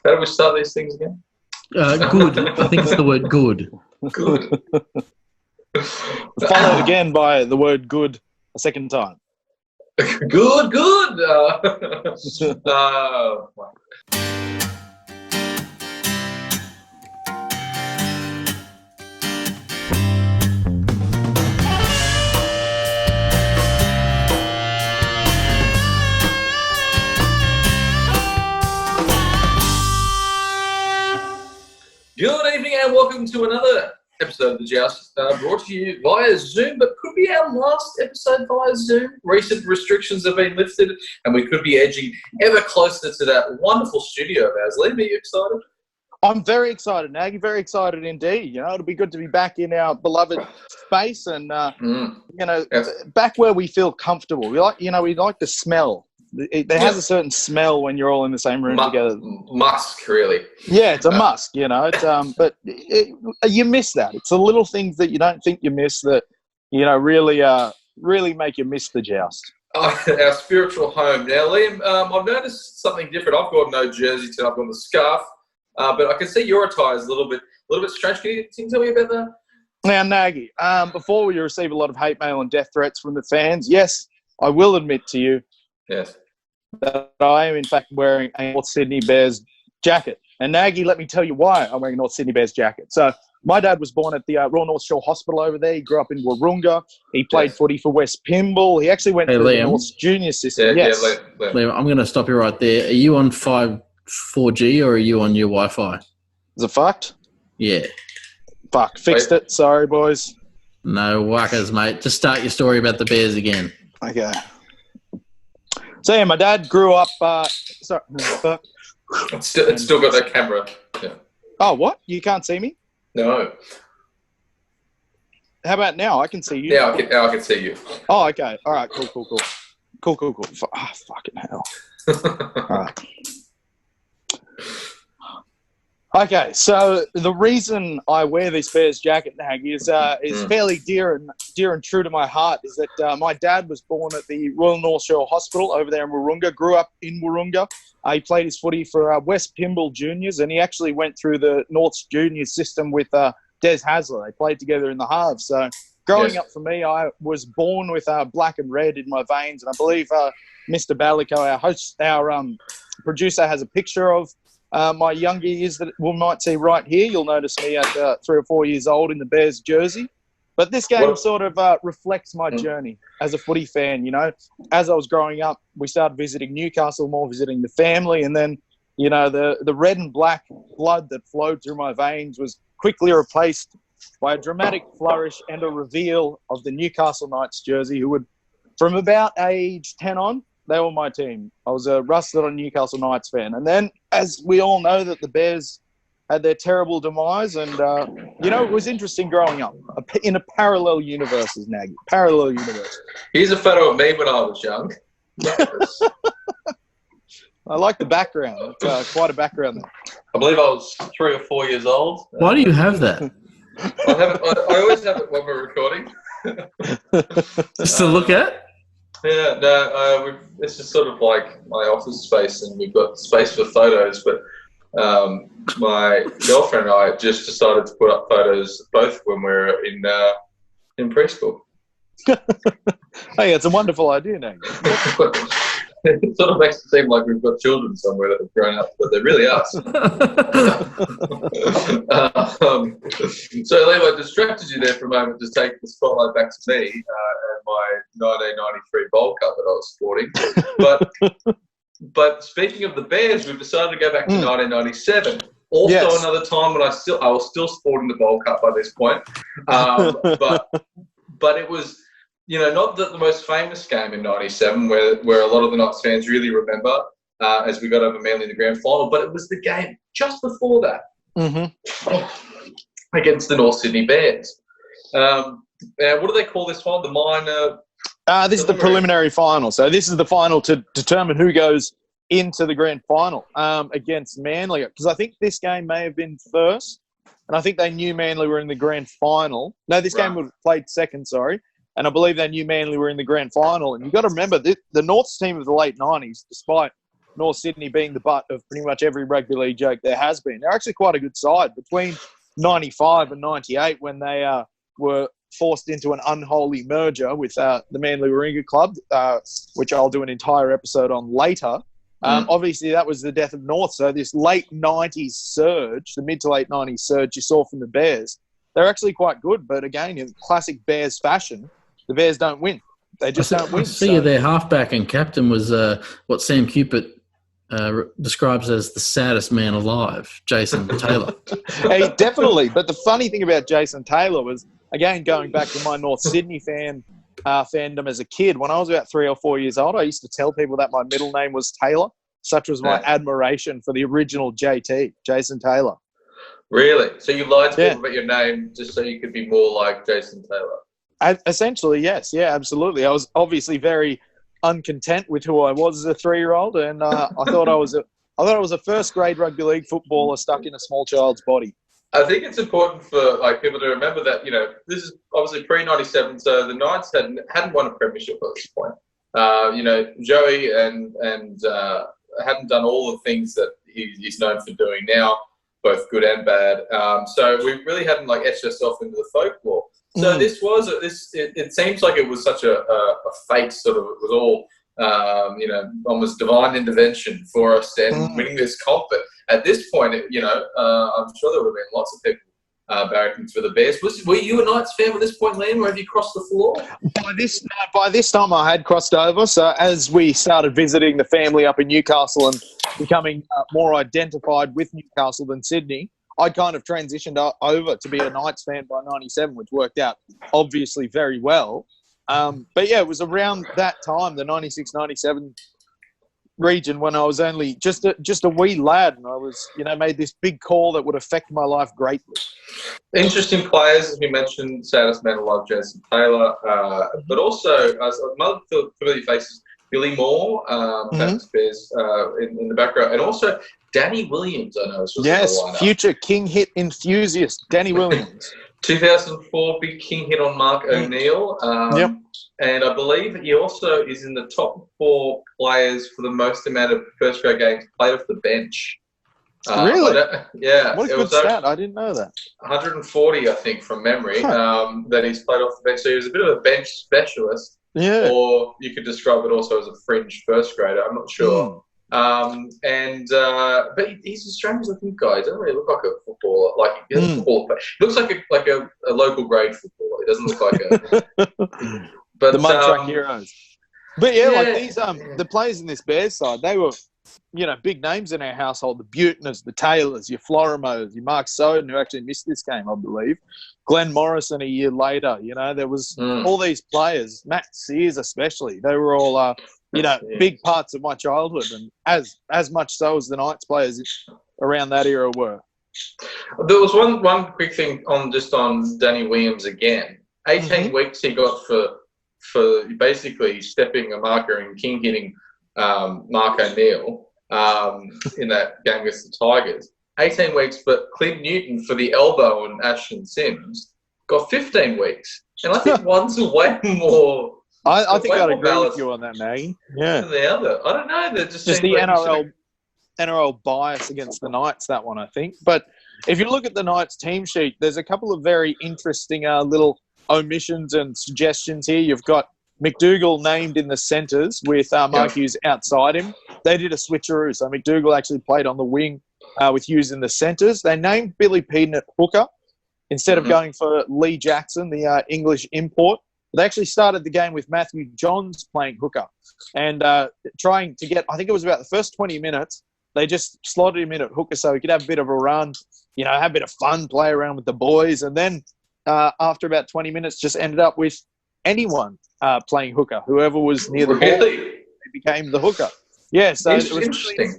How do we start these things again? Good. I think it's the word good. Good. Followed again by the word good a second time. Good. Good evening and welcome to another episode of The Joust, brought to you via Zoom, but could be our last episode via Zoom. Recent restrictions have been lifted and we could be edging ever closer to that wonderful studio of ours. Liam, are you excited? I'm very excited, Nagy, very excited indeed. You know, it'll be good to be back in our beloved space and, back where we feel comfortable. We like the smell. There has a certain smell when you're all in the same room together. Musk, really. Yeah, it's a musk, you know. But you miss that. It's the little things that you don't think you miss that, really make you miss the joust. Our spiritual home. Now, Liam, I've noticed something different. I've got no jersey today. I've got the scarf, but I can see your attire is a little bit strange. Can you tell me about that? Now, Nagy, before we receive a lot of hate mail and death threats from the fans, yes, I will admit to you. Yes. That I am, in fact, wearing a North Sydney Bears jacket. And, Nagy, let me tell you why I'm wearing a North Sydney Bears jacket. So, my dad was born at the Royal North Shore Hospital over there. He grew up in Wahroonga. He played footy for West Pymble. He actually went through the North's junior system. Yeah, yes. Liam. I'm going to stop you right there. Are you on 4G or are you on your Wi-Fi? Is it fucked? Yeah. Fuck. Fixed it. Sorry, boys. No workers, mate. Just start your story about the Bears again. Okay. So, yeah, my dad grew up... It's still got that camera. Yeah. Oh, what? You can't see me? No. How about now? I can see you. Yeah, I can see you. Oh, okay. All right, cool. Cool. Fucking hell. All right. Okay, so the reason I wear this Bears jacket, Nagy, is fairly dear and true to my heart. Is that my dad was born at the Royal North Shore Hospital over there in Wahroonga. Grew up in Wahroonga. He played his footy for West Pymble Juniors, and he actually went through the North's junior system with Des Hasler. They played together in the halves. So growing up for me, I was born with black and red in my veins, and I believe Mr. Balico, our host, our producer, has a picture of my younger years that we might see right here. You'll notice me at 3 or 4 years old in the Bears jersey. But this game sort of reflects my journey as a footy fan. You know, as I was growing up, we started visiting Newcastle more, visiting the family, and then, you know, the red and black blood that flowed through my veins was quickly replaced by a dramatic flourish and a reveal of the Newcastle Knights jersey, who would, from about age 10 on, they were my team. I was a rusted-on Newcastle Knights fan. And then, as we all know, that the Bears had their terrible demise. And, it was interesting growing up in a parallel universe, as Nagy. Parallel universe. Here's a photo of me when I was young. I like the background. It's quite a background there. I believe I was 3 or 4 years old. Why do you have that? I always have it when we're recording. Just to look at? Yeah, no, this is sort of like my office space, and we've got space for photos, but my girlfriend and I just decided to put up photos both when we're in preschool. Hey, it's a wonderful idea, Nate. It sort of makes it seem like we've got children somewhere that have grown up, but they're really us. So, Liam, I distracted you there for a moment to take the spotlight back to me and my 1993 Bowl Cup that I was sporting. But speaking of the Bears, we've decided to go back to 1997. Also, another time when I was still sporting the Bowl Cup by this point, but it was, not the most famous game in '97, where a lot of the Knights fans really remember, as we got over Manly in the grand final. But it was the game just before that against the North Sydney Bears. What do they call this one? The minor. This is the preliminary final. So this is the final to determine who goes into the grand final against Manly. Because I think this game may have been first, and I think they knew Manly were in the grand final. No, this game was played second, sorry. And I believe they knew Manly were in the grand final. And you've got to remember, the North's team of the late 90s, despite North Sydney being the butt of pretty much every rugby league joke there has been. They're actually quite a good side between 95 and 98 when they were forced into an unholy merger with the Manly Warringah Club, which I'll do an entire episode on later. Obviously, that was the death of North. So this late 90s surge, the mid to late 90s surge you saw from the Bears, they're actually quite good. But again, in classic Bears fashion, the Bears don't win. They just don't win. I see their halfback and captain was what Sam Cupid describes as the saddest man alive, Jason Taylor. Hey, definitely. But the funny thing about Jason Taylor was, again, going back to my North Sydney fandom as a kid, when I was about 3 or 4 years old, I used to tell people that my middle name was Taylor. Such was my admiration for the original JT, Jason Taylor. Really? So you lied to people about your name just so you could be more like Jason Taylor? Essentially, yes. Yeah, absolutely. I was obviously very uncontent with who I was as a 3-year-old, and I thought I was a first-grade rugby league footballer stuck in a small child's body. I think it's important for people to remember that this is obviously pre-97, so the Knights hadn't won a premiership at this point. Joey and hadn't done all the things that he's known for doing now, both good and bad. So we really hadn't etched ourselves into the folklore. So this was it seems like it was such a fate sort of. It was all almost divine intervention for us and winning this comp. But at this point, I'm sure there would have been lots of people barracking for the Bears. Were you a Knights fan at this point, Liam, or have you crossed the floor? By this time, I had crossed over. So as we started visiting the family up in Newcastle and becoming more identified with Newcastle than Sydney, I kind of transitioned over to be a Knights fan by 97, which worked out obviously very well. But yeah, it was around that time, the 96, 97 region, when I was only just a wee lad, and I was, made this big call that would affect my life greatly. Interesting players, as we mentioned, saddest man alive, Jason Taylor, but also another familiar faces, Billy Moore, Bears in the background, and also Danny Williams, I know. Yes, future king hit enthusiast, Danny Williams. 2004 big king hit on Mark O'Neill. And I believe he also is in the top 4 players for the most amount of first grade games played off the bench. Really? Yeah. What a good stat. I didn't know that. 140, I think, from memory, that he's played off the bench. So he was a bit of a bench specialist. Yeah. Or you could describe it also as a fringe first grader. I'm not sure. But he's a strange looking guy. He doesn't really look like a footballer. He looks like a local grade footballer. He doesn't look like a. But the mud truck heroes. But these the players in this Bears side, they were big names in our household. The Buteners, the Taylors, your Florimos, your Mark Soden, who actually missed this game, I believe. Glenn Morrison a year later. There was all these players. Matt Sears especially. They were all big parts of my childhood, and as much so as the Knights players around that era were. There was one quick thing on Danny Williams again. 18 weeks he got for basically stepping a marker and king hitting Mark O'Neill in that game against the Tigers. 18 weeks, but Clint Newton for the elbow and Ashton Sims got 15 weeks. And I think one's way more. I think I'd agree with you on that, Maggie. Yeah. Than the other. I don't know. Just the NRL bias against the Knights, that one, I think. But if you look at the Knights team sheet, there's a couple of very interesting little omissions and suggestions here. You've got McDougall named in the centres with Mark Hughes outside him. They did a switcheroo. So McDougall actually played on the wing with Hughes in the centres. They named Billy Peden at hooker instead of going for Lee Jackson, the English import. They actually started the game with Matthew Johns playing hooker and trying to get, I think it was about the first 20 minutes, they just slotted him in at hooker so he could have a bit of a run, have a bit of fun, play around with the boys. And then after about 20 minutes, just ended up with anyone playing hooker. Whoever was near the ball became the hooker. Yeah, so it was interesting.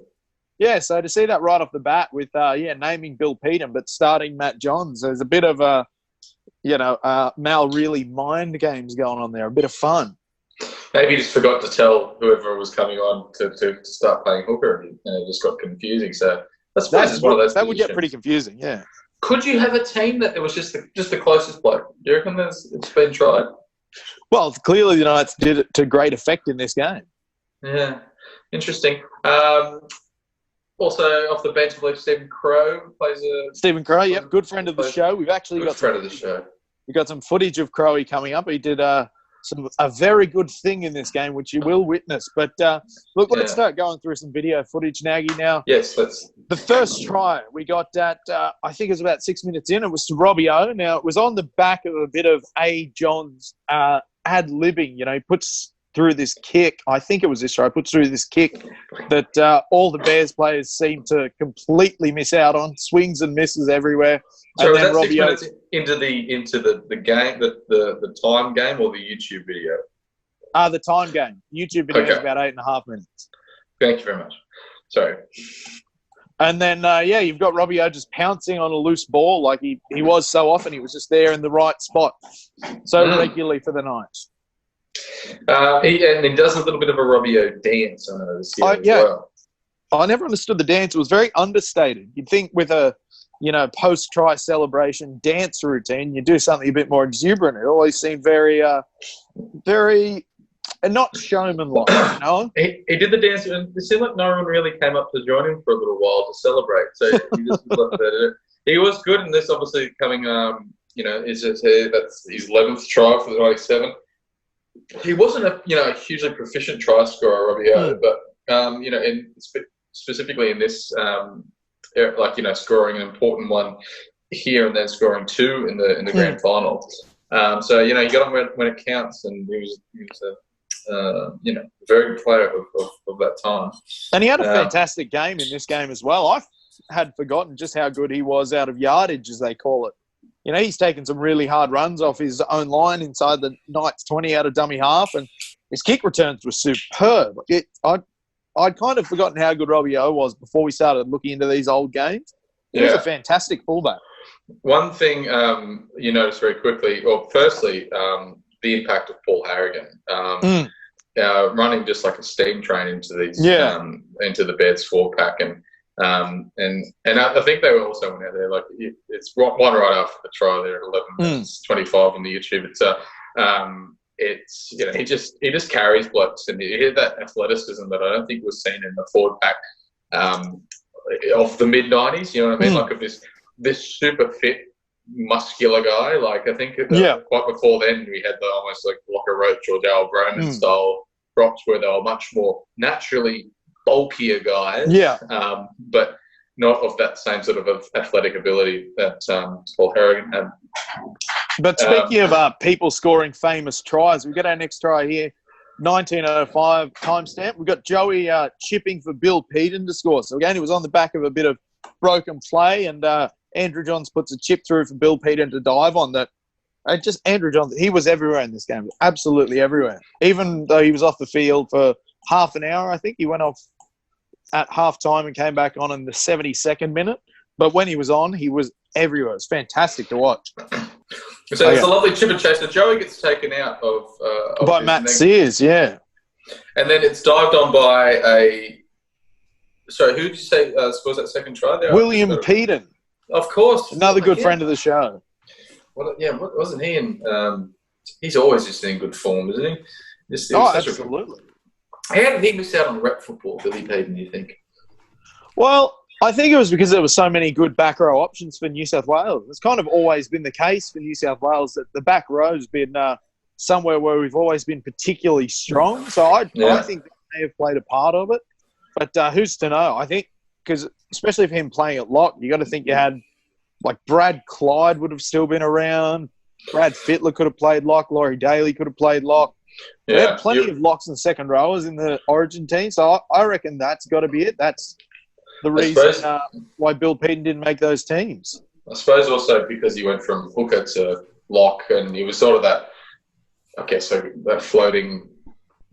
Yeah, so to see that right off the bat with, naming Bill Peden but starting Matt Johns, there's a bit of a, Mal really mind games going on there, a bit of fun. Maybe he just forgot to tell whoever was coming on to start playing hooker, and it just got confusing. So I suppose it's one of those. That would get pretty confusing, yeah. Could you have a team that it was just the closest bloke? Do you reckon it's been tried? Well, clearly the Knights did it to great effect in this game. Yeah. Interesting. Also, off the bench, I believe Stephen Crow plays a... Stephen Crow, yep, good friend of the show. We've actually Good friend of the show. We've got some footage of Crowy coming up. He did a very good thing in this game, which you will witness. But look, let's start going through some video footage, Nagy. Now, yes, let's. The first try we got at, I think it was about 6 minutes in. It was to Robbie O. Now, it was on the back of a bit of A. John's ad-libbing. You know, he puts through this kick. I think it was this try. Puts through this kick that all the Bears players seem to completely miss out on. Swings and misses everywhere. So and was then that 6 Robbie minutes into the game, the time game, or the YouTube video? The time game. YouTube video is about 8.5 minutes. Thank you very much. Sorry. And then, you've got Robbie O just pouncing on a loose ball like he was so often. He was just there in the right spot so regularly for the Knights. He does a little bit of a Robbie O dance, I know, this year as well. I never understood the dance. It was very understated. You'd think with a, post-try celebration dance routine, you do something a bit more exuberant. It always seemed very, not showman-like, you know? He did the dance, and it seemed like no one really came up to join him for a little while to celebrate. So he just was left there. He was good in this, obviously, coming, that's his 11th try for the 97. He wasn't a hugely proficient try scorer, Robbie O, but, specifically in this, scoring an important one here and then scoring two in the grand final. So you got him when it counts, and he was a very good player of that time. And he had a fantastic game in this game as well. I had forgotten just how good he was out of yardage, as they call it. He's taken some really hard runs off his own line inside the Knights 20 out of dummy half, and his kick returns were superb. I'd kind of forgotten how good Robbie O was before we started looking into these old games. He was a fantastic fullback. One thing you notice very quickly, firstly, the impact of Paul Harrigan. Running just like a steam train into these into the Bears forward pack, and I think they were also went out there like it's one right after the try there at 11 minutes 25 on the YouTube. He just carries blokes, and you hear that athleticism that I don't think was seen in the forward pack of the mid '90s. You know what I mean? Like of this super fit, muscular guy. Like I think quite before then we had the almost like Locker Roach or Dale Broman style props where they were much more naturally bulkier guys. But not of that same sort of athletic ability that Paul Harrigan had. But speaking of people scoring famous tries, we've got our next try here, 1905 timestamp. We've got Joey chipping for Bill Peden to score. So again, it was on the back of a bit of broken play, and Andrew Johns puts a chip through for Bill Peden to dive on that. Andrew Johns, he was everywhere in this game, absolutely everywhere. Even though he was off the field for half an hour, I think he went off at half time and came back on in the 72nd minute. But when he was on, he was everywhere. It's fantastic to watch. So it's a lovely chip and chase. So Joey gets taken out by Matt Sears, and then it's dived on by a. Sorry, who did you say scores that second try there? William Peden. Of course, another good friend of the show. What wasn't he in? He's always just in good form, isn't he? Absolutely. How did he miss out on rep football, Billy Peden, do you think? Well, I think it was because there were so many good back row options for New South Wales. It's kind of always been the case for New South Wales that the back row's been somewhere where we've always been particularly strong. So I think they may have played a part of it. But who's to know? I think because especially for him playing at lock, you got to think you had like Brad Clyde would have still been around. Brad Fittler could have played lock. Laurie Daly could have played lock. They had plenty of locks and second rowers in the Origin team. So I reckon that's got to be it. That's the reason why Bill Peden didn't make those teams. I suppose also because he went from hooker to lock, and he was sort of that, that floating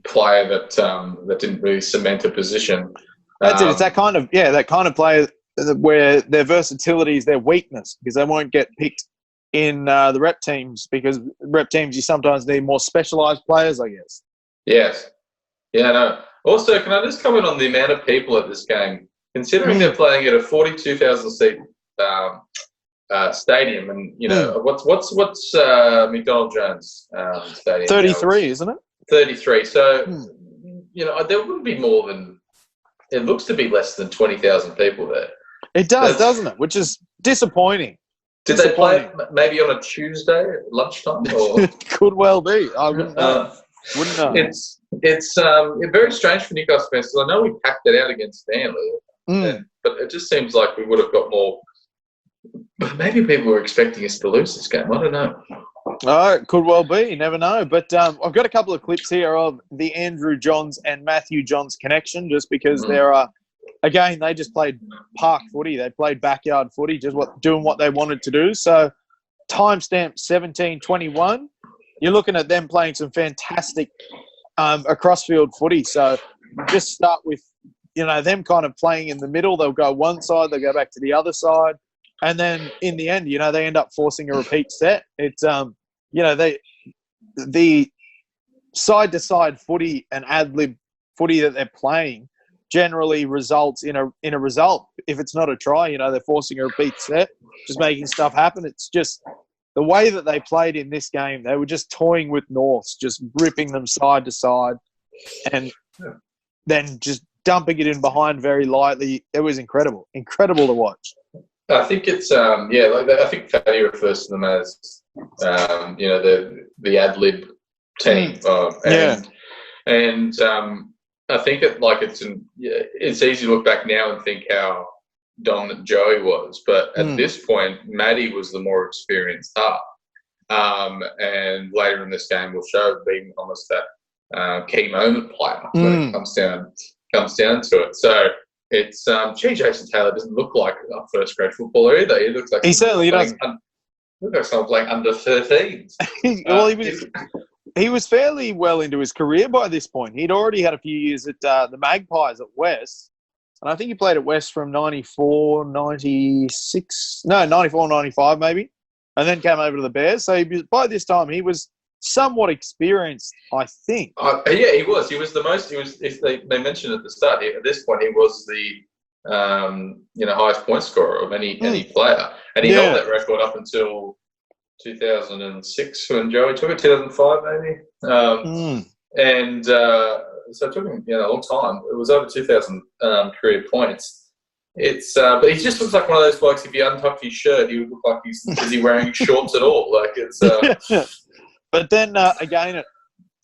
player that didn't really cement a position. That's it. It's that kind of player where their versatility is their weakness, because they won't get picked in the rep teams, because rep teams you sometimes need more specialised players, I guess. Yes. Yeah, no. Also, can I just comment on the amount of people at this game? Considering they're playing at a 42,000 seat stadium, and what's McDonald Jones stadium? 33, isn't it? 33. So there wouldn't be more than it looks to be less than 20,000 people there. It does, doesn't it? Which is disappointing. Did they play maybe on a Tuesday at lunchtime? Or? Could well be. I wouldn't know. Wouldn't know. It's very strange for Newcastle fans because I know we packed it out against Manly, but it just seems like we would have got more. But maybe people were expecting us to lose this game. I don't know. Oh, it could well be. You never know. But I've got a couple of clips here of the Andrew Johns and Matthew Johns connection, just because they're again, they just played park footy. They played backyard footy, just doing what they wanted to do. So, timestamp 17:21. You're looking at them playing some fantastic across-field footy. So, just start with, them kind of playing in the middle. They'll go one side, they'll go back to the other side. And then in the end, they end up forcing a repeat set. It's, the side-to-side footy and ad-lib footy that they're playing generally results in a result. If it's not a try, they're forcing a repeat set, just making stuff happen. It's just the way that they played in this game. They were just toying with Norths, just ripping them side to side and then just dumping it in behind very lightly. It was incredible to watch. I think it's I think Fatty refers to them as the ad lib team, and I think it's easy to look back now and think how dominant Joey was, but at this point, Maddie was the more experienced half, and later in this game will show being almost that key moment player when it comes down to it. So. It's Jason Taylor doesn't look like a first grade footballer either. He looks like he certainly doesn't. Looks like someone playing under 13s. He was fairly well into his career by this point. He'd already had a few years at the Magpies at West, and I think he played at West from 94, 95 maybe, and then came over to the Bears. So by this time he was somewhat experienced, I think. He was. He was the most. He was. If they mentioned at the start, at this point, he was the highest point scorer of any player, and he held that record up until 2006 when Joey took it. 2005 maybe. And so it took him a long time. It was over 2,000 career points. It's but he just looks like one of those blokes. If you untucked his shirt, he would look like is he wearing shorts at all? Like it's. But then, again, at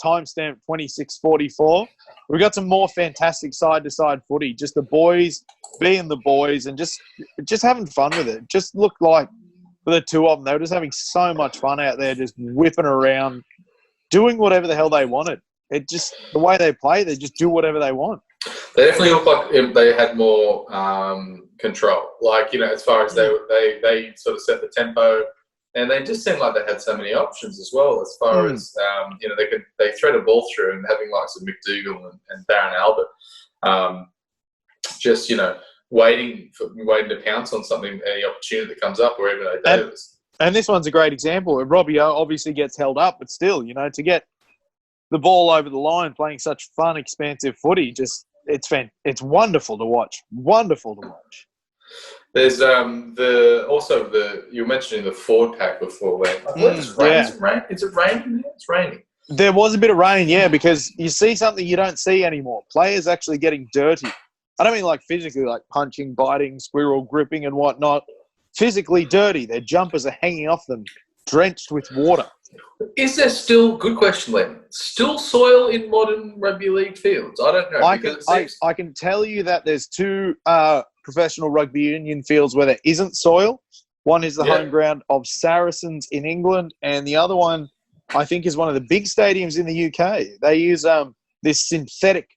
timestamp 26:44, we got some more fantastic side-to-side footy. Just the boys being the boys and just having fun with it. Just looked like, for the two of them, they were just having so much fun out there, just whipping around, doing whatever the hell they wanted. It just, the way they play, they just do whatever they want. They definitely look like they had more control. Like, as far as they sort of set the tempo. And they just seemed like they had so many options as well, as far as they thread a ball through, and having likes of McDougall and Darren Albert, just waiting to pounce on something, any opportunity that comes up wherever they do this. And this one's a great example. Robbie obviously gets held up, but still, to get the ball over the line, playing such fun, expansive footy, it's wonderful to watch. Wonderful to watch. There's you were mentioning the forward pack before. Is it raining? It's raining. There was a bit of rain, because you see something you don't see anymore. Players actually getting dirty. I don't mean like physically, like punching, biting, squirrel gripping and whatnot. Physically dirty. Their jumpers are hanging off them, drenched with water. Is there still, good question, Len, still soil in modern rugby league fields? I don't know. I can tell you that there's two professional rugby union fields where there isn't soil. One is the home ground of Saracens in England, and the other one, I think, is one of the big stadiums in the UK. They use this synthetic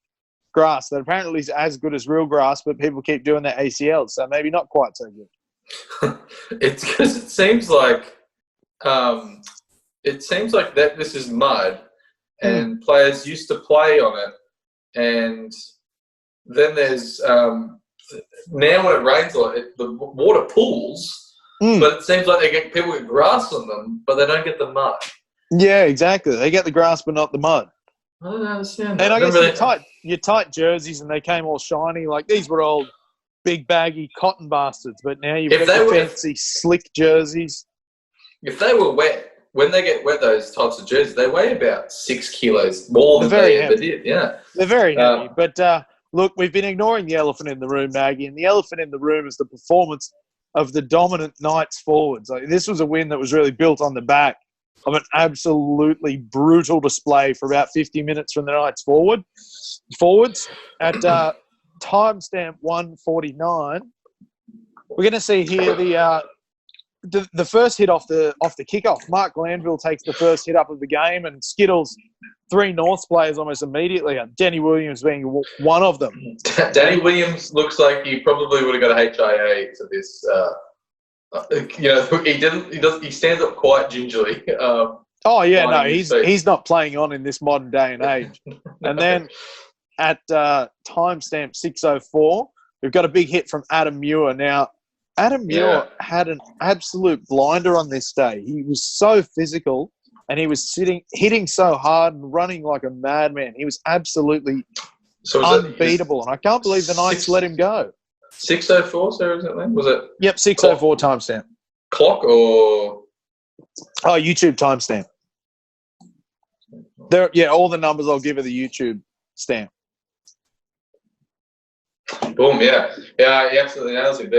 grass that apparently is as good as real grass, but people keep doing their ACLs, so maybe not quite so good. It's because it seems like that this is mud, and players used to play on it, and then there's now when it rains, the water pools, but it seems like people get grass on them, but they don't get the mud. Yeah, exactly. They get the grass, but not the mud. I don't understand that. And I guess your tight jerseys, and they came all shiny. Like, these were old big baggy cotton bastards, but now you've got the fancy slick jerseys. If they were wet, when they get wet, those types of jerseys, they weigh about 6 kilos more than they ever did. Yeah, they're very heavy. But Look, we've been ignoring the elephant in the room, Maggie, and the elephant in the room is the performance of the dominant Knights forwards. Like, this was a win that was really built on the back of an absolutely brutal display for about 50 minutes from the Knights forwards. At timestamp 1:49, we're going to see here the first hit off the kickoff. Mark Glanville takes the first hit up of the game and skittles 3 Norths players almost immediately. Danny Williams being one of them. Danny Williams looks like he probably would have got a HIA to this. He stands up quite gingerly. He's not playing on in this modern day and age. And then at timestamp 6:04, we've got a big hit from Adam Muir. Now, Adam Muir had an absolute blinder on this day. He was so physical, and he was hitting so hard and running like a madman. He was absolutely unbeatable, and I can't believe the Knights let him go. 6:04, so is it then? Was it? Yep, 6:04 timestamp. Clock or? Oh, YouTube timestamp. All the numbers I'll give are the YouTube stamp. Boom! Yeah, he absolutely nails it.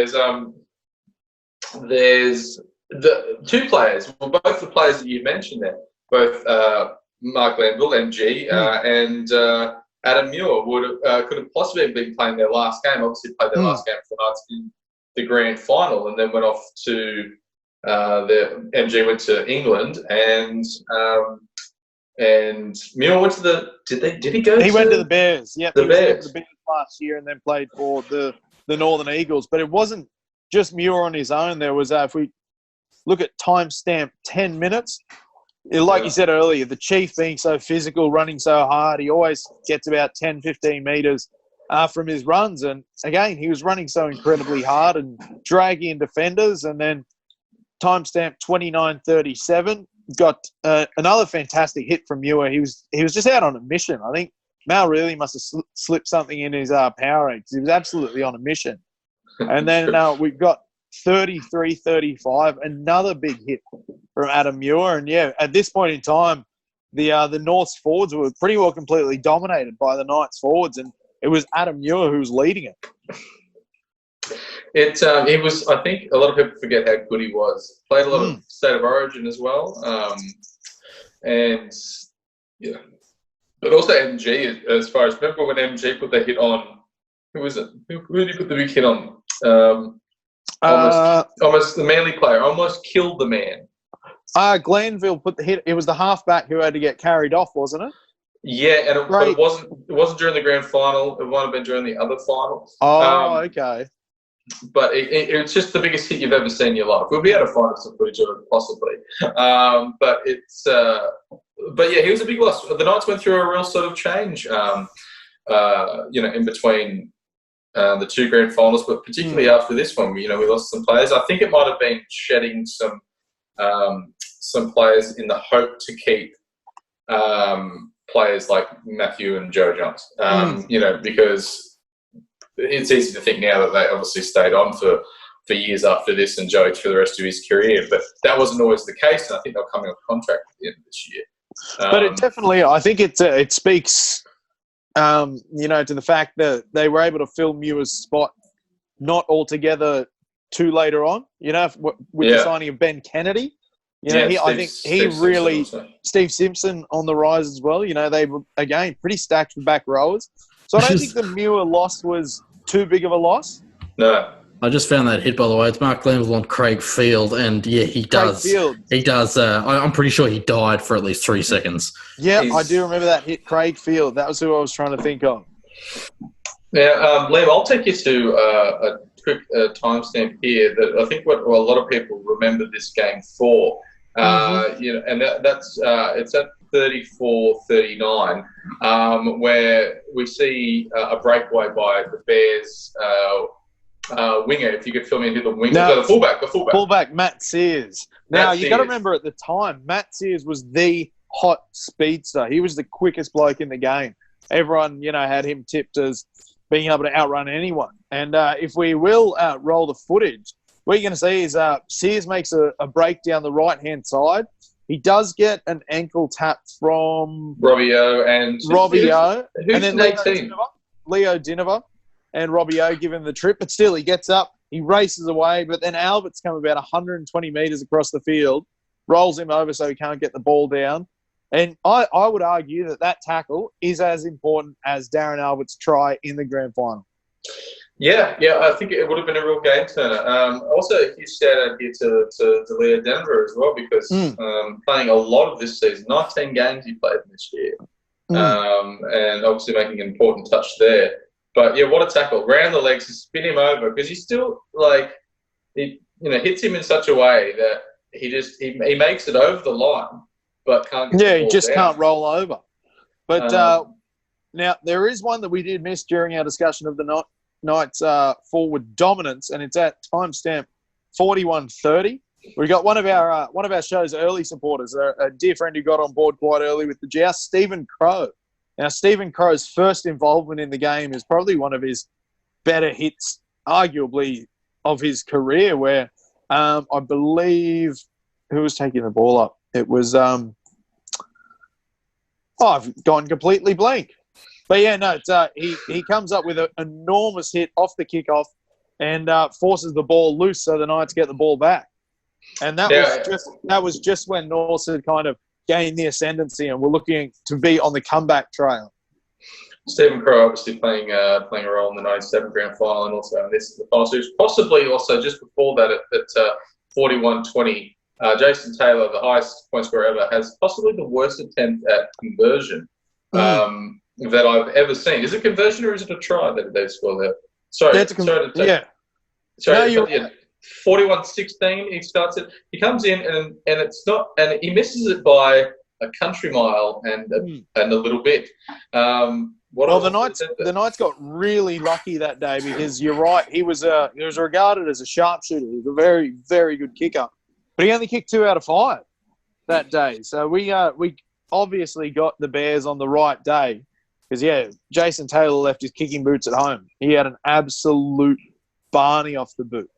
There's the 2 players. Well, both the players that you mentioned there, both Mark Glanville, MG, and Adam Muir could have possibly been playing their last game. Obviously, played their last game for the Knights in the grand final, and then went off to the MG went to England, and Muir went to the. Did he go? He went to the Bears. Yep, the Bears. The Bears last year, and then played for the Northern Eagles. But it wasn't just Muir on his own. There was, if we look at timestamp 10 minutes, like you said earlier, the Chief being so physical, running so hard, he always gets about 10, 15 metres from his runs. And again, he was running so incredibly hard and dragging in defenders. And then timestamp 29:37, got another fantastic hit from Muir. He was just out on a mission. I think Mal really must have slipped something in his Powerade because he was absolutely on a mission. And then we've got 33-35, another big hit from Adam Muir. And at this point in time, the North's forwards were pretty well completely dominated by the Knights forwards, and it was Adam Muir who was leading it. It was. I think a lot of people forget how good he was. Played a lot of State of Origin as well, but also MG. As far as remember when MG put the hit on, who was it? Who did he put the big hit on? Almost the Manly player. Almost killed the man. Glanville put the hit. It was the halfback who had to get carried off, wasn't it? Yeah, and but it wasn't during the grand final. It might have been during the other final. Oh, okay. But it's just the biggest hit you've ever seen in your life. We'll be able to find some footage of it, possibly. But he was a big loss. The Knights went through a real sort of change, in between the 2 grand finals, but particularly after this one, we lost some players. I think it might have been shedding some players in the hope to keep players like Matthew and Joe Jones, because it's easy to think now that they obviously stayed on for years after this and Joey for the rest of his career, but that wasn't always the case, and I think they'll come off contract at the end of this year. But it definitely, I think it speaks, to the fact that they were able to fill Muir's spot not altogether too later on, with the signing of Ben Kennedy. Steve Simpson on the rise as well. They were, again, pretty stacked with back rowers. So I don't think the Muir loss was too big of a loss. No. I just found that hit, by the way. It's Mark Glanville on Craig Field, and he does. He does. I'm pretty sure he died for at least 3 seconds. Yeah, I do remember that hit, Craig Field. That was who I was trying to think of. Yeah, Liam, I'll take you to a quick timestamp here that I think what a lot of people remember this game for. And that's it's at 34-39, where we see a breakaway by the Bears winger. If you could fill me in who the winger, the fullback, Matt Sears. Now you got to remember at the time, Matt Sears was the hot speedster. He was the quickest bloke in the game. Everyone, had him tipped as being able to outrun anyone. And if we will roll the footage, what you're going to see is Sears makes a break down the right-hand side. He does get an ankle tap from Robbie O. Who's and then 18? Leo Dinova and Robbie O give him the trip, but still he gets up, he races away, but then Albert's come about 120 metres across the field, rolls him over so he can't get the ball down. And I would argue that tackle is as important as Darren Albert's try in the grand final. Yeah, I think it would have been a real game turner. Also, a huge shout out here to Leo Denver as well, because playing a lot of this season, 19 games he played this year, and obviously making an important touch there. But yeah, what a tackle! Round the legs, spin him over, because he's still hits him in such a way that he makes it over the line, but can't get the ball he just down. can't roll over. But now there is one that we did miss during our discussion of the Knights forward dominance, and it's at timestamp 41:30. We got one of our show's early supporters, a dear friend who got on board quite early with the joust, Stephen Crow. Now, Stephen Crow's first involvement in the game is probably one of his better hits, arguably, of his career, where I believe who was taking the ball up? It was I've gone completely blank. But yeah, no, it's, he comes up with an enormous hit off the kickoff and forces the ball loose so the Knights get the ball back. And that was just when Norse had kind of gained the ascendancy and were looking to be on the comeback trail. Stephen Crow obviously playing a role in the 97 grand final and also in this the final series. Possibly also just before that at 41-20, Jason Taylor, the highest point scorer ever, has possibly the worst attempt at conversion that I've ever seen. Is it conversion or is it a try that they've scored there? Sorry, you're right. 41-16, he starts it. He comes in and it's not, and he misses it by a country mile and a little bit. The Knights got really lucky that day because you're right. He was regarded as a sharpshooter. He was a very, very good kicker, but he only kicked 2 out of 5 that day. So we obviously got the Bears on the right day because Jason Taylor left his kicking boots at home. He had an absolute Barney off the boot.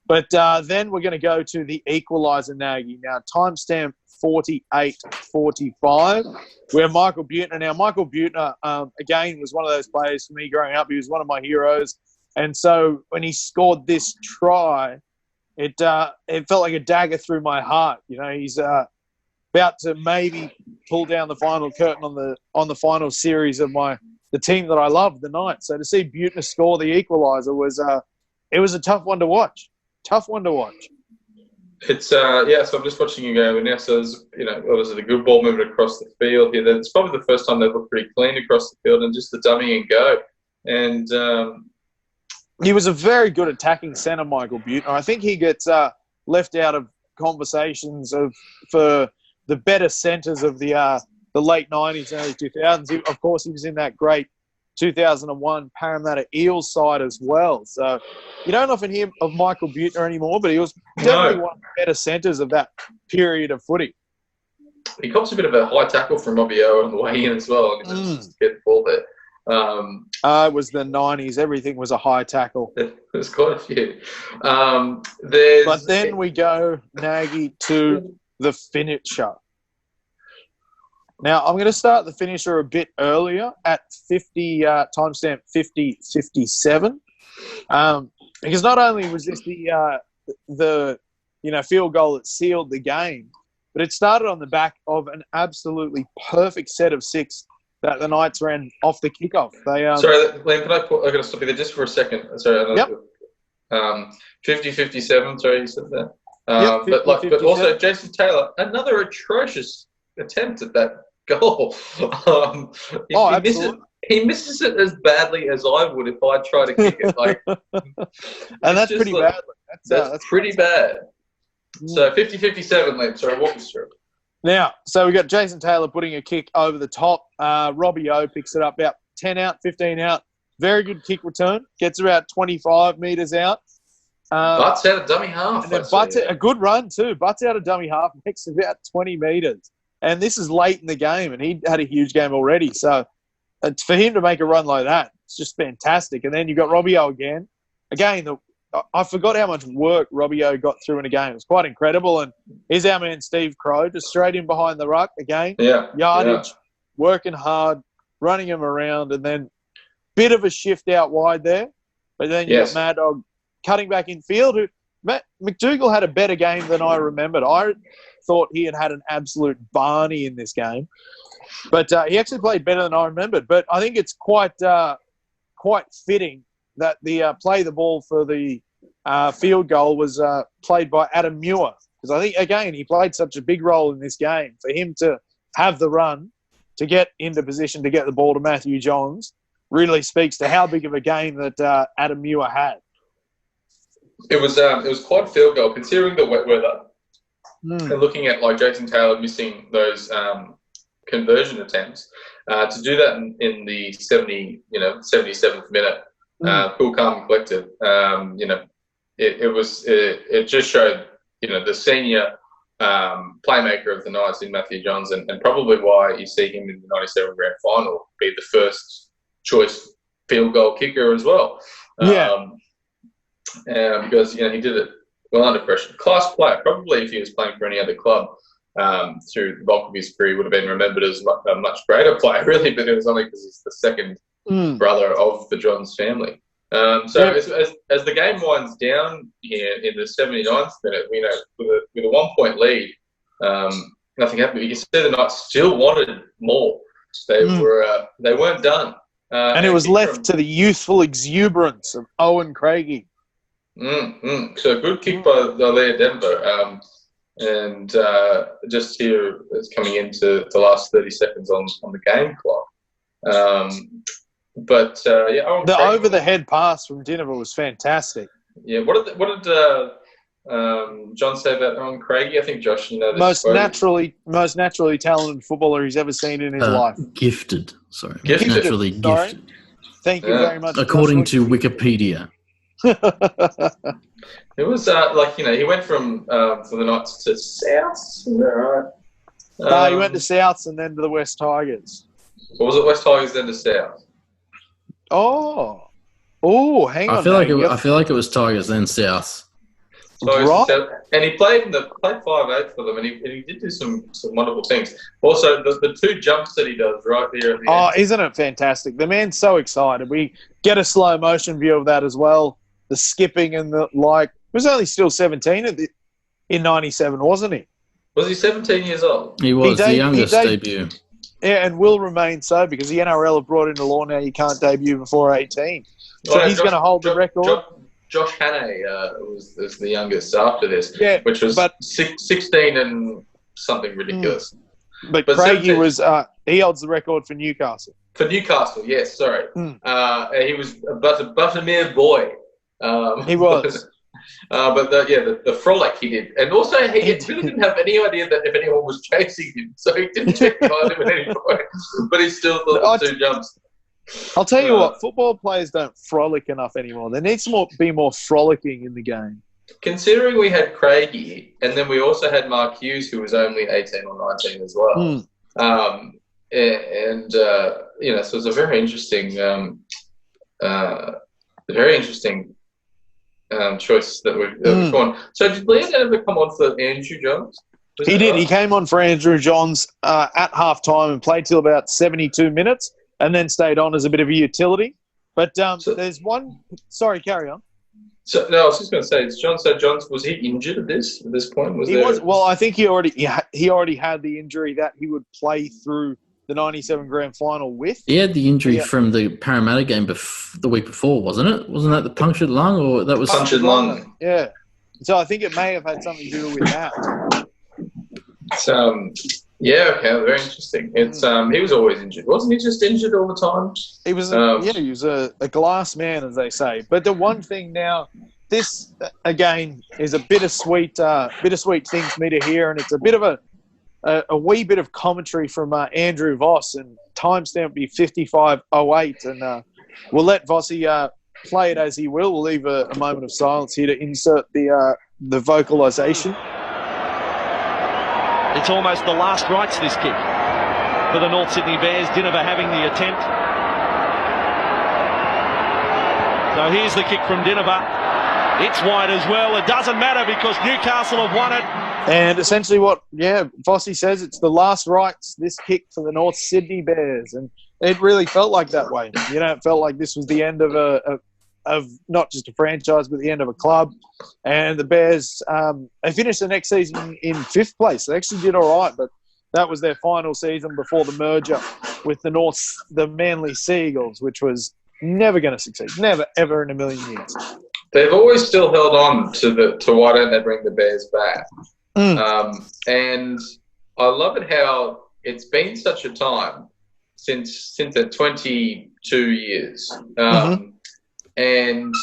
But then we're going to go to the equaliser, Nagy. Now, timestamp 48-45, where Michael Buettner. Now, Michael Buettner, again, was one of those players for me growing up. He was one of my heroes. And so when he scored this try, it felt like a dagger through my heart. You know, he's about to maybe pull down the final curtain on the final series of the team that I love, the Knights. So to see Buettner score the equaliser was a tough one to watch. It's so I'm just watching you go now. So there's was it a good ball movement across the field here? It's probably the first time they've looked pretty clean across the field and just the dummy and go. And he was a very good attacking centre, Michael Buettner. I think he gets left out of conversations for the better centres of the late 90s and early 2000s. Of course, he was in that great 2001 Parramatta Eels side as well. So you don't often hear of Michael Buettner anymore, but he was definitely one of the better centres of that period of footy. He cops a bit of a high tackle from Robbie O on the way in as well. And just get the ball there. It was the 90s. Everything was a high tackle. There's quite a few. But then we go, Nagy, to the finisher. Now, I'm going to start the finisher a bit earlier at timestamp 50-57. Because not only was this the field goal that sealed the game, but it started on the back of an absolutely perfect set of 6 that the Knights ran off the kickoff. Sorry, Liam, I'm going to stop you there just for a second. Sorry, yep. 50-57, sorry, you said that. Yep, 50, but also Jason Taylor, another atrocious attempt at that goal. He misses it as badly as I would if I tried to kick it. And that's pretty bad. That's pretty bad. So 50-57, Liam. Sorry, walk us through. Now, so we got Jason Taylor putting a kick over the top. Robbie O picks it up about 10 out, 15 out. Very good kick return. Gets about 25 metres out. Butts out a dummy half. And then a good run too. Butts out a dummy half. Makes about 20 metres. And this is late in the game, and he had a huge game already. So for him to make a run like that, it's just fantastic. And then you got Robbie O again. Again, I forgot how much work Robbie O got through in a game. It was quite incredible. And here's our man Steve Crow, just straight in behind the ruck again. Yeah. Yardage, working hard, running him around. And then bit of a shift out wide there. But then you got Mad Dog cutting back in field. McDougall had a better game than I remembered. I thought he had an absolute Barney in this game. But he actually played better than I remembered. But I think it's quite fitting that the play the ball for the field goal was played by Adam Muir. Because I think, again, he played such a big role in this game. For him to have the run, to get into position to get the ball to Matthew Johns, really speaks to how big of a game that Adam Muir had. It was quite a field goal, considering the wet weather. And looking at, like, Jason Taylor missing those conversion attempts, to do that in the 77th minute, cool, calm, and collected. It just showed, the senior playmaker of the Knights in Matthew Johns, and probably why you see him in the 97 Grand Final be the first choice field goal kicker as well. Because he did it well under pressure. Class player. Probably if he was playing for any other club through the bulk of his career, would have been remembered as a much greater player, really. But it was only because he's the second brother of the Johns family. As the game winds down here in the 79th minute, with a 1 point lead, nothing happened. You can see the Knights still wanted more. They weren't done. And it was left to the youthful exuberance of Owen Craigie. So a good kick by Leah Denver. And just here, it's coming into the last 30 seconds on the game clock. The over-the-head pass from Dinner was fantastic. Yeah, what did John say about Owen Craigie? I think Josh, this most naturally talented footballer he's ever seen in his life. Gifted. Sorry. Naturally gifted. Thank you very much. According to Wikipedia. It was he went from the Knights to Souths. Is that right? He went to Souths and then to the West Tigers. Or was it West Tigers then to South? Hang on. I feel like it was Tigers then South. Right. And he played 5'8" for them, and he did do some wonderful things. Also, the two jumps that he does right there at the end. Isn't it fantastic? The man's so excited. We get a slow motion view of that as well. The skipping and the like. He was only still 17 in 97, wasn't he? Was he 17 years old? He was the youngest debut. Yeah, and will remain so because the NRL have brought into law now you can't debut before 18. So he's going to hold the record. Josh Hannay was the youngest after this, which was 16 and something ridiculous. But Craigie was he holds the record for Newcastle. For Newcastle, yes, sorry. He was but a mere boy. He was. But the frolic he did. And also he really didn't have any idea that if anyone was chasing him, so he didn't check behind him at any point. But he still thought the two jumps. I'll tell you what, football players don't frolic enough anymore. There needs to be more frolicking in the game. Considering we had Craigie, and then we also had Mark Hughes, who was only 18 or 19 as well. So it was a very interesting choice that we've gone. So did Leon ever come on for Andrew Johns? He did. Right? He came on for Andrew Johns at half-time and played till about 72 minutes. And then stayed on as a bit of a utility. But there's one... Sorry, carry on. I was just going to say, Johns, was he injured at this point? Well, I think he already had the injury that he would play through the 97 Grand Final with. He had the injury from the Parramatta game the week before, wasn't it? Wasn't that the punctured lung? Or that was punctured lung. Yeah. So I think it may have had something to do with that. Very interesting. It's he was always injured, wasn't he? Just injured all the time. He was, he was a glass man, as they say. But the one thing now, this again is a bittersweet thing for me to hear, and it's a bit of a wee bit of commentary from Andrew Voss, and timestamp be 55:08, and we'll let Vossi play it as he will. We'll leave a moment of silence here to insert the vocalisation. It's almost the last rites, this kick, for the North Sydney Bears. Dinova having the attempt. So here's the kick from Dinova. It's wide as well. It doesn't matter because Newcastle have won it. And essentially what, Vossi says, it's the last rites, this kick for the North Sydney Bears. And it really felt like that way. You know, it felt like this was the end of of not just a franchise, but the end of a club. And the Bears, they finished the next season in 5th place. They actually did all right, but that was their final season before the merger with the Manly Sea Eagles, which was never going to succeed. Never, ever in a million years. They've always still held on to why don't they bring the Bears back? And I love it how it's been such a time since the 22 years. And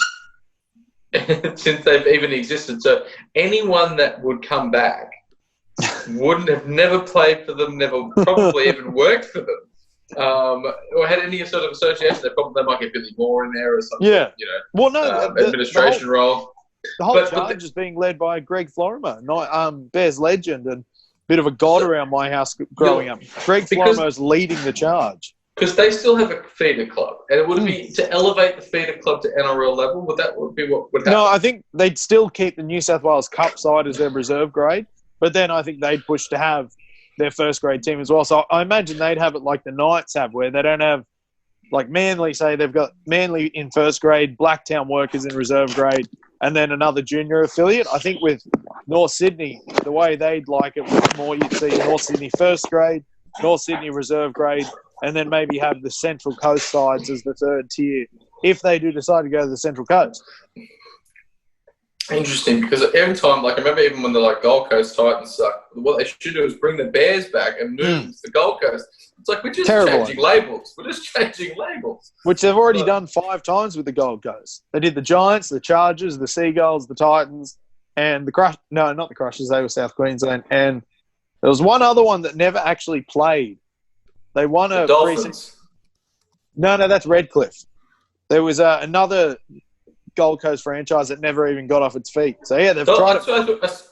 since they've even existed. So anyone that would come back wouldn't have never played for them, never probably even worked for them, or had any sort of association. They might get Billy Moore in there or something. Yeah. You know, well, no, administration role. The whole charge is being led by Greg Florimo, Bears legend and bit of a god around my house growing up. Greg Florimo's leading the charge. Because they still have a feeder club. And it would be to elevate the feeder club to NRL level. Would that be what would happen? No, I think they'd still keep the New South Wales Cup side as their reserve grade. But then I think they'd push to have their first grade team as well. So I imagine they'd have it like the Knights have, where they don't have, like Manly, say they've got Manly in first grade, Blacktown Workers in reserve grade, and then another junior affiliate. I think with North Sydney, the way they'd like it was more you'd see North Sydney first grade, North Sydney reserve grade, and then maybe have the Central Coast sides as the third tier, if they do decide to go to the Central Coast. Interesting, because every time, like I remember even when the Gold Coast Titans suck, what they should do is bring the Bears back and move to the Gold Coast. It's like we're just changing labels. We're just changing labels. Which they've already done 5 times with the Gold Coast. They did the Giants, the Chargers, the Seagulls, the Titans, and the Crush. No, not the Crushers. They were South Queensland. And there was one other one that never actually played. They won the Dolphins. No, that's Redcliffe. There was another Gold Coast franchise that never even got off its feet. So, yeah, they've tried it.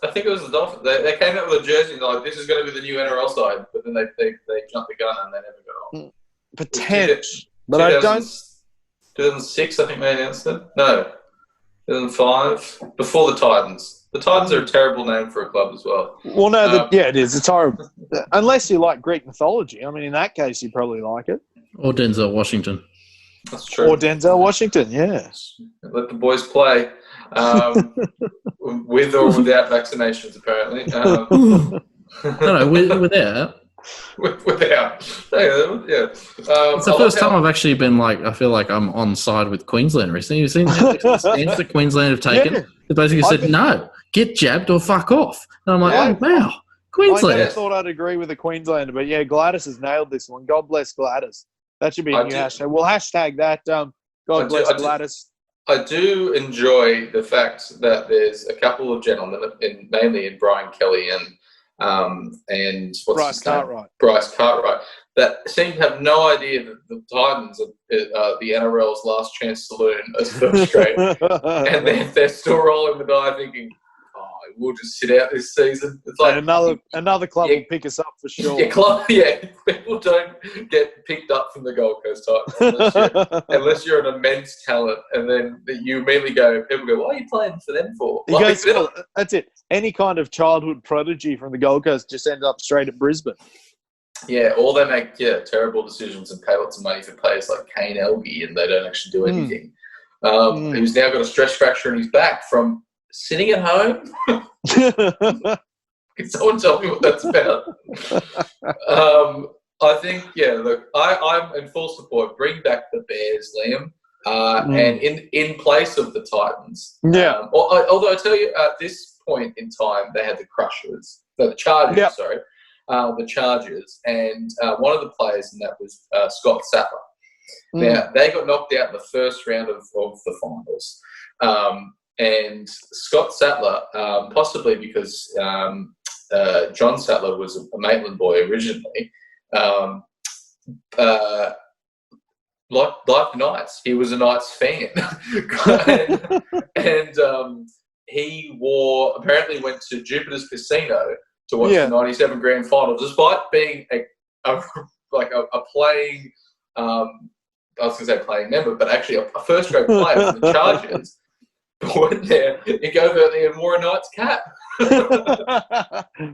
I think it was the Dolphins. They came out with a jersey and they're like, this is going to be the new NRL side. But then they jumped the gun and they never got on. Potential. But I don't... 2006, I think they announced it. No. 2005. Before the Titans. The Titans are a terrible name for a club as well. Well, no, it is. It's horrible. Unless you like Greek mythology. I mean, in that case, you probably like it. Or Denzel Washington. That's true. Or Denzel Washington, yes. Let the boys play. With or without vaccinations, apparently. No, without. Without. Yeah. It's the first time I've actually been I feel like I'm on side with Queensland recently. You've seen the stance that Queensland have taken? Yeah. They basically said, no, get jabbed or fuck off. And I'm like, oh, wow, Queensland. I never thought I'd agree with a Queenslander, but yeah, Gladys has nailed this one. God bless Gladys. That should be a new hashtag. We'll hashtag that, God bless Gladys. I do enjoy the fact that there's a couple of gentlemen, mainly in Brian Kelly and Bryce Cartwright. Bryce Cartwright, that seem to have no idea that the Titans are the NRL's last chance saloon as first grade. And they're still rolling the die thinking, we'll just sit out this season. It's like another club will pick us up for sure. People don't get picked up from the Gold Coast Titans unless you're an immense talent, and then you immediately people go, "What are you playing for them for?" That's it. Any kind of childhood prodigy from the Gold Coast just ends up straight at Brisbane. Yeah, or they make terrible decisions and pay lots of money for players like Kane Elgey, and they don't actually do anything. Who's now got a stress fracture in his back from sitting at home. Can someone tell me what that's about? I think, look, I'm in full support. Bring back the Bears, Liam, and in place of the Titans. Yeah. Although I tell you, at this point in time, they had the Crushers, the Chargers. Yep. Sorry, the Chargers, and one of the players in that was Scott Sattler. Now they got knocked out in the first round of the finals. And Scott Sattler, possibly because John Sattler was a Maitland boy originally, like the Knights, he was a Knights fan, and he apparently went to Jupiter's Casino to watch the '97 Grand Final, despite being a playing. I was going to say playing member, but actually a first-grade player for the Chargers. Went there, he goes out there and wore a Knights cap.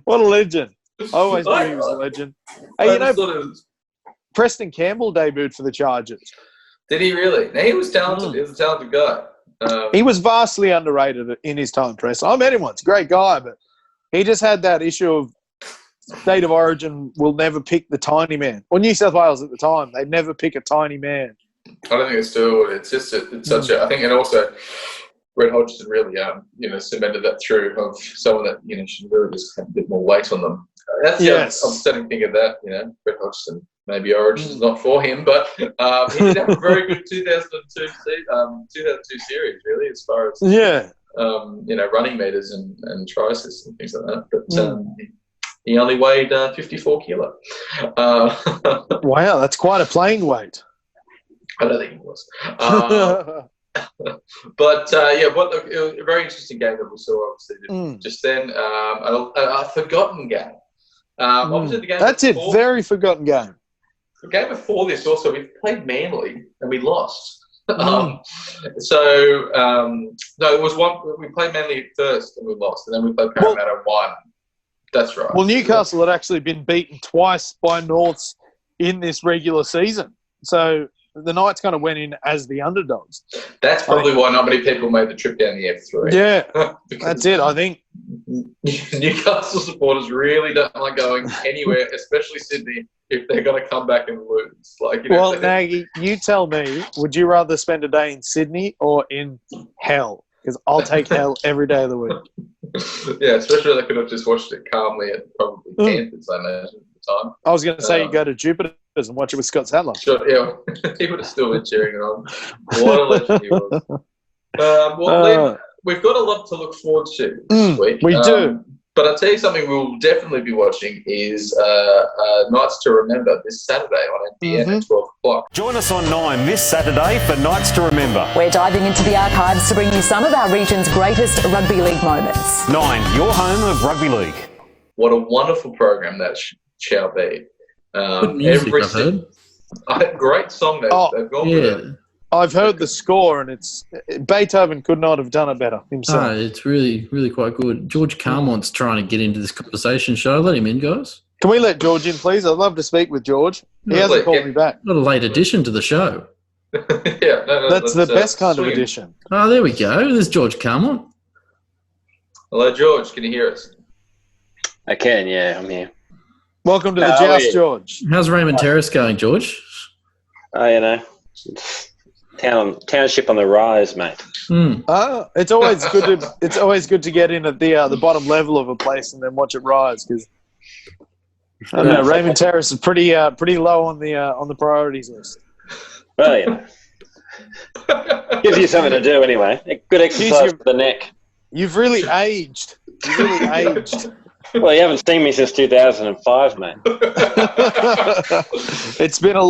What a legend. I always knew he was a legend. Hey, Preston Campbell debuted for the Chargers. Did he really? Now, he was talented. He was a talented guy. He was vastly underrated in his time, Preston. I met him once. Great guy, but he just had that issue of state of origin will never pick the tiny man. Or New South Wales at the time, they'd never pick a tiny man. I don't think it's doable. It's just it's such a. I think, and also Brett Hodgson really cemented that through of someone that should really just have a bit more weight on them. That's the upsetting thing of that. Brett Hodgson. Maybe Origin is not for him, but he did have a very good 2002 series, really, as far as running meters and try assists and things like that. But he only weighed 54 kilo. Wow, that's quite a playing weight. I don't think he was. But it was a very interesting game that we saw, obviously, just then. A forgotten game. Obviously, the game. That's it. Very forgotten game. The game before this, also, we played Manly and we lost. No, it was one. We played Manly first and we lost, and then we played Parramatta and won. That's right. Well, Newcastle had actually been beaten twice by Norths in this regular season, so the Knights kind of went in as the underdogs. That's probably why not many people made the trip down the F3. Yeah, that's it. I think Newcastle supporters really don't like going anywhere, especially Sydney, if they're going to come back and lose. Well, Nagy, you tell me, would you rather spend a day in Sydney or in hell? Because I'll take hell every day of the week. Yeah, especially if they could have just watched it calmly at probably Cairns, I imagine, at the time. I was going to say you go to Jupiter's and watch it with Scott Sadler. Sure, yeah. He would have still been cheering it on. What a legend he was. Len, we've got a lot to look forward to this week. We do. But I'll tell you something we'll definitely be watching is Nights to Remember this Saturday on NBN at 12 o'clock. Join us on 9 this Saturday for Nights to Remember. We're diving into the archives to bring you some of our region's greatest rugby league moments. 9, your home of rugby league. What a wonderful program that shall be. Good music, I've heard. Great song they've gone with it. I've heard the score, and it's Beethoven could not have done it better himself. No, it's really, really quite good. George Carmont's trying to get into this conversation show. Let him in, guys. Can we let George in, please? I'd love to speak with George. He hasn't called me back. What a late addition to the show. That's the best kind of addition. Oh, there we go. There's George Carmont. Hello, George. Can you hear us? I can, yeah. I'm here. Welcome to the Joust, George. How's Raymond Terrace going, George? Township on the rise, mate. It's always good to get in at the bottom level of a place and then watch it rise, because Raymond Terrace is pretty low on the priorities list. Well, gives you something to do anyway. Good exercise for the neck. You've really aged. Well, you haven't seen me since 2005, mate. It's been a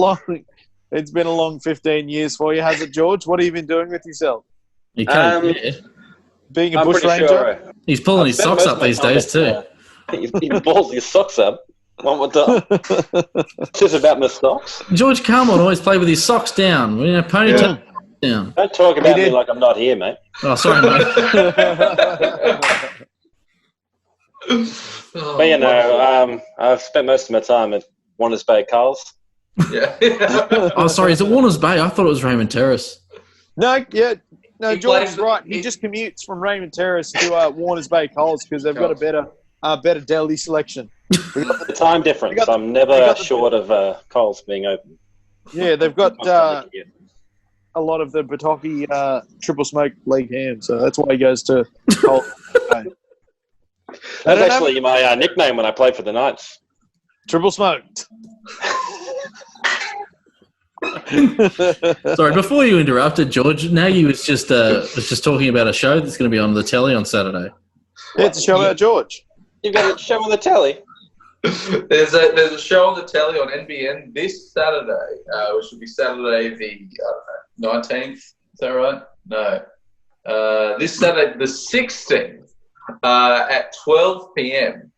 long 15 years for you, has it, George? What have you been doing with yourself? You can't, being a bush ranger? Sure. He's pulling his socks up these days too. He pulls his socks up. One more time. It's just about my socks. George Carmont always played with his socks down. Ponytail down. Don't talk about me like I'm not here, mate. Oh, sorry, mate. But I've spent most of my time at Warners Bay Coles. Yeah. Oh, sorry. Is it Warners Bay? I thought it was Raymond Terrace. No, George is right. He just commutes from Raymond Terrace to Warners Bay Coles because they've got a better deli selection. The time difference. I'm never short of Coles being open. Yeah, they've got a lot of the Bataki triple smoke league ham, so that's why he goes to Coles. That's actually my nickname when I played for the Knights. Triple smoked. Sorry, before you interrupted, George, Nagy was just talking about a show that's going to be on the telly on Saturday. Yeah, it's a show about George. You've got a show on the telly? There's a show on the telly on NBN this Saturday, which will be Saturday the 19th. Is that right? No. This Saturday the 16th at 12 p.m.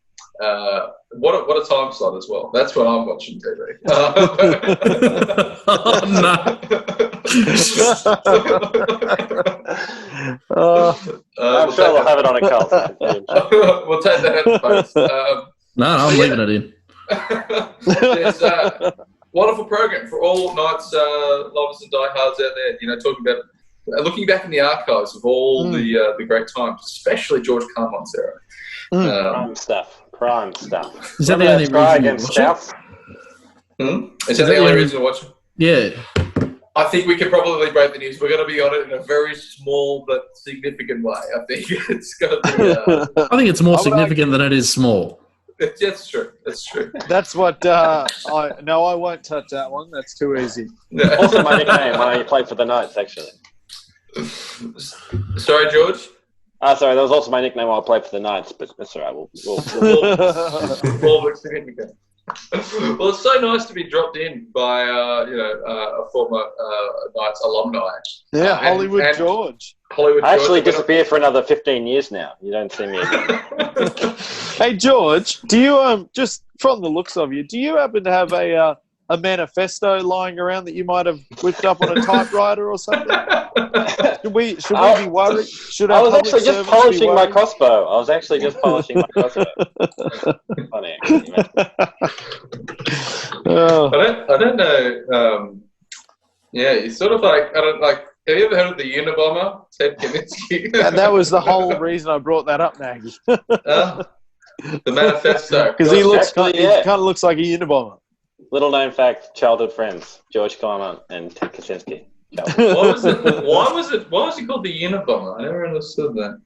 What a time slot as well. That's when I'm watching TV. Oh, no. I'm sure we'll have it on a cult. We'll take that at the post. No, I'm leaving it in. wonderful program for all Knights lovers and diehards out there. You know, talking about looking back in the archives of all the great times, especially George Carmont's era. Prime stuff. Is that the only reason you against watch South? Is that the only reason to watch it? Yeah. I think we could probably break the news. We're going to be on it in a very small but significant way. I think it's going to be. I think it's more significant than it is small. That's true. That's true. That's what I won't touch that one. That's too easy. Also my nickname when I played for the Knights, actually. Sorry, George? Sorry, that was also my nickname while I played for the Knights, but that's all right. More significant. Well, it's so nice to be dropped in by a former Knights alumni. Yeah, Hollywood George. I actually disappear for another 15 years now. You don't see me again. Hey, George, do you just from the looks of you, do you happen to have a manifesto lying around that you might have whipped up on a typewriter or something? Should we be worried? I was actually just polishing my crossbow. Funny, actually. I don't know. It's sort of like have you ever heard of the Unabomber, Ted Kaczynski? And that was the whole reason I brought that up, Nagy. The manifesto. Because he kind of looks like a Unabomber. Little known fact: childhood friends, George Carmont and Ted Kaczynski. Why was he called the Unabomber? I never understood that.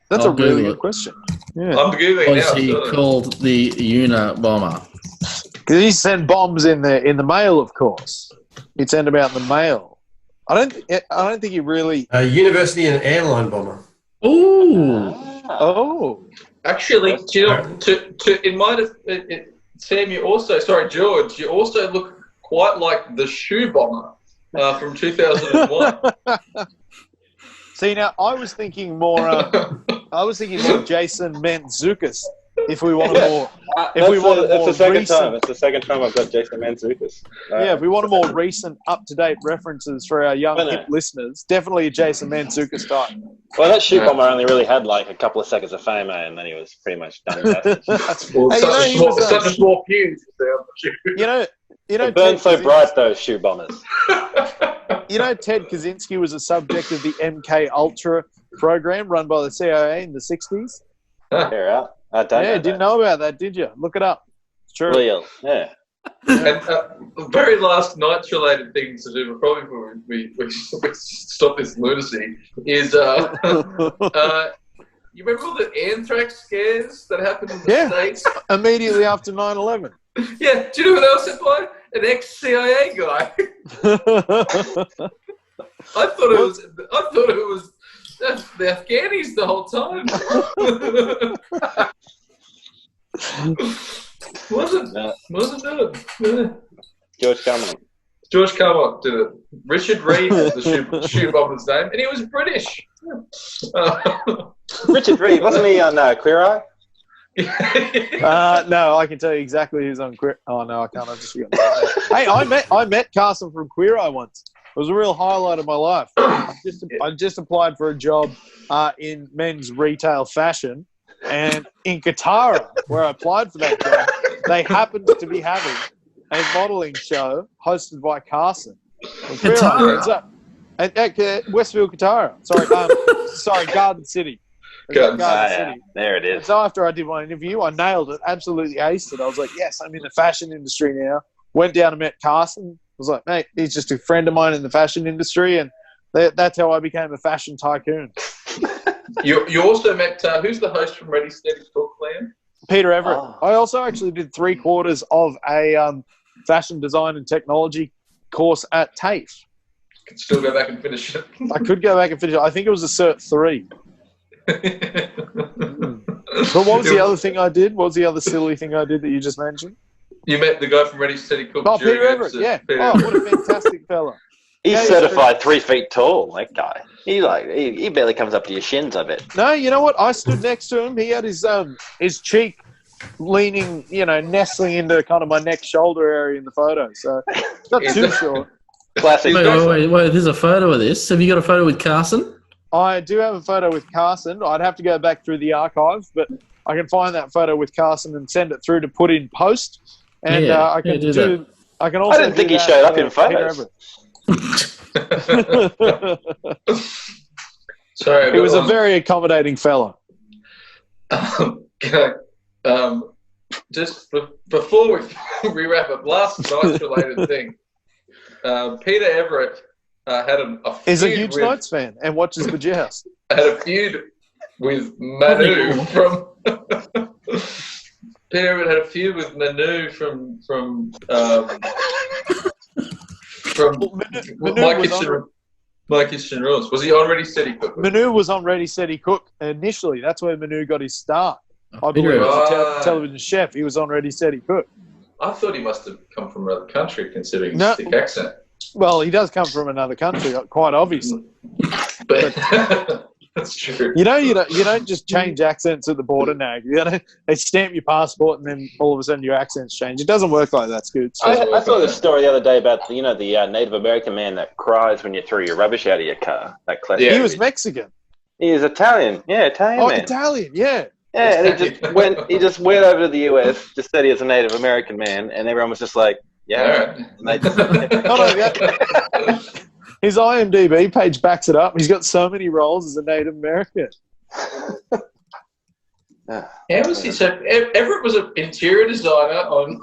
That's a really good question. Yeah. I'm Googling now. Was he called the Unabomber? Because he sent bombs in the mail, of course. He'd send them out in the mail. I don't think he really. University and airline bomber. Oh. Actually, Sam, George, you also look quite like the shoe bomber from 2001. See, now I was thinking more Jason Mantzoukas. If we wanted more, it's the second time I've got Jason Mantzoukas. If we wanted more recent, up-to-date references for our young hip listeners, definitely a Jason Mantzoukas type. Well, that shoe bomber only really had like a couple of seconds of fame, and then he was pretty much done. Such a small fuse. It burned so bright, those shoe bombers. Ted Kaczynski was a subject of the MK Ultra program run by the CIA in the 60s. Fair out. Didn't know about that, did you? Look it up. It's true. Real, yeah. And very last Knights-related thing to do, probably before we stop this lunacy, is you remember all the anthrax scares that happened in the States? Immediately after 9/11. Yeah, do you know what else applied? An ex-CIA guy. I thought it was the Afghanis the whole time. Wasn't it? Yeah. George Carmont did it. Richard Reed was the shoe bomber's name, and he was British. Richard Reed, wasn't he on Queer Eye? No, I can tell you exactly who's on Queer. Oh no, I can't. I just forgot. Hey, I met Carson from Queer Eye once. It was a real highlight of my life. I just applied for a job in men's retail fashion, and in Katara, where I applied for that job, they happened to be having a modelling show hosted by Carson. Katara? At Westfield, Katara. Sorry, Garden City. Garden City. There it is. And so after I did my interview, I nailed it, absolutely aced it. I was like, yes, I'm in the fashion industry now. Went down and met Carson. I was like, mate, he's just a friend of mine in the fashion industry, and that's how I became a fashion tycoon. You also met, who's the host from Ready, Steady, Talk, Liam? Peter Everett. Oh. I also actually did 3/4 of a fashion design and technology course at TAFE. Could still go back and finish it. I could go back and finish it. I think it was a Cert 3. But what was the other thing I did? What was the other silly thing I did that you just mentioned? You met the guy from Ready, Steady, Cook. Oh, Peter Everett, yeah. What a fantastic fella. He's certified 3 feet tall, that guy. He barely comes up to your shins, I bet. No, you know what? I stood next to him. He had his cheek leaning, nestling into kind of my neck shoulder area in the photo. So not too short. Classic. Wait, there's a photo of this. Have you got a photo with Carson? I do have a photo with Carson. I'd have to go back through the archives, but I can find that photo with Carson and send it through to put in post. And Yeah, I can do do. I can also. I didn't think he do that showed up for in photos. Peter Everett. Sorry, He was a very accommodating fella. Just before we wrap up, last night's related thing. Peter Everett had a feud Is a huge with, Knights fan and watches the Joust. had a feud with Manu from. Peter Everett had a feud with Manu from My Kitchen Rules. Was he on Ready Steady Cook? Manu was on Ready Steady Cook initially. That's where Manu got his start. I Peter believe as a Everett. television chef. He was on Ready Steady Cook. I thought he must have come from another country, considering No. his thick accent. Well, he does come from another country, quite obviously. But that's true. You don't just change accents at the border, Nag. They stamp your passport and then all of a sudden your accents change. It doesn't work like that, Scoots. I saw this story the other day about the Native American man that cries when you throw your rubbish out of your car. That classic. Yeah. He was Mexican. He is Italian. Yeah, Italian Oh, man. Italian, yeah. Yeah, and he just went over to the US, just said he was a Native American man, and everyone was just like, yeah. All right. Not only that, his IMDb page backs it up. He's got so many roles as a Native American. How was he? So Everett was an interior designer on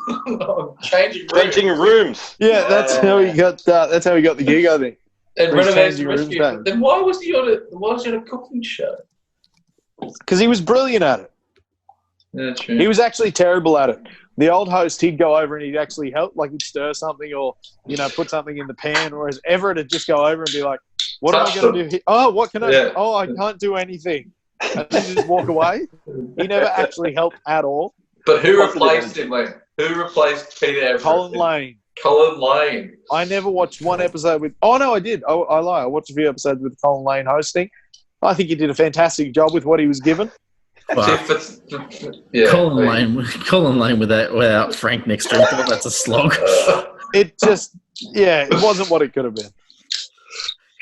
changing rooms. Changing rooms. Yeah, that's how he got. That's how he got the gig, I think. And He's renovating changing rooms rescue. back. Then why was he on a cooking show? Because he was brilliant at it. Yeah, true. He was actually terrible at it. The old host, he'd go over and he'd actually help, like he'd stir something or, put something in the pan, whereas Everett would just go over and be like, what am I going to do here? Oh, what can I do? Oh, I can't do anything. And then just walk away. He never actually helped at all. But who replaced him, Lee? Who replaced Peter Everett? Colin Lane. Colin Lane. I never watched one episode with... Oh, no, I did. I lie. I watched a few episodes with Colin Lane hosting. I think he did a fantastic job with what he was given. Yeah, Colin Lane without Frank next to him, that's a slog. It just... Yeah, it wasn't what it could have been.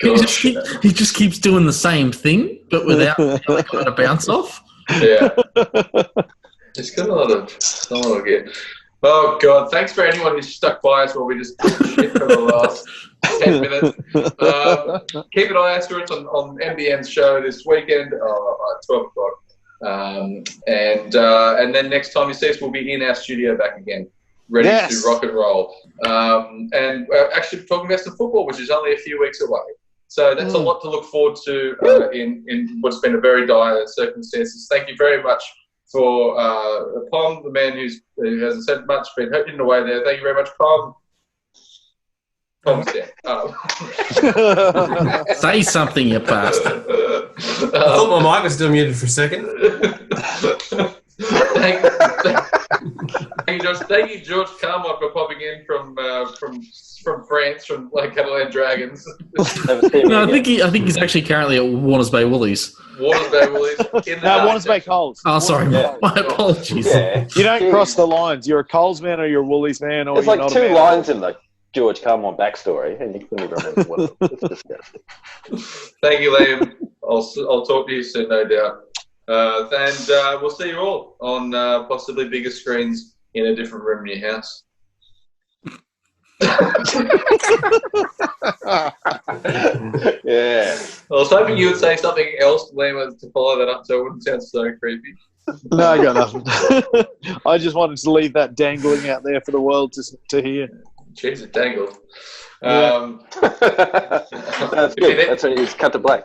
He just keeps doing the same thing, but without kind of bounce off. Yeah. It's got a lot of gear. Oh, God. Thanks for anyone who stuck by us while we just shit for the last 10 minutes. Keep an eye out for us on NBN's show this weekend at 12 o'clock. And then next time you see us, we'll be in our studio back again, ready to rock and roll. And we're actually talking about some football, which is only a few weeks away. So that's a lot to look forward to in what's been a very dire circumstances. Thank you very much for Pom, the man who hasn't said much, been hidden away there. Thank you very much, Pom. Pom's there. Say something, you bastard. I thought my mic was still muted for a second. Thank you, George Carmont, for popping in from France, from Catalan Dragons. No, I think he's actually currently at Warners Bay Woolies. Warners Bay Woolies. No, Warners Bay Coles. Oh, sorry, my apologies. Yeah. You don't cross the lines. You're a Coles man or you're a Woolies man. Or There's you're like not a two man. lines in the George Carmont backstory, and you couldn't even remember one of them. It's disgusting. Thank you, Liam. I'll talk to you soon, no doubt. And we'll see you all on possibly bigger screens in a different room in your house. Yeah. I was hoping you would say something else, Liam, to follow that up so it wouldn't sound so creepy. No, I got nothing. I just wanted to leave that dangling out there for the world to hear. Jeez, it dangled. That's good. That's when you just cut to black.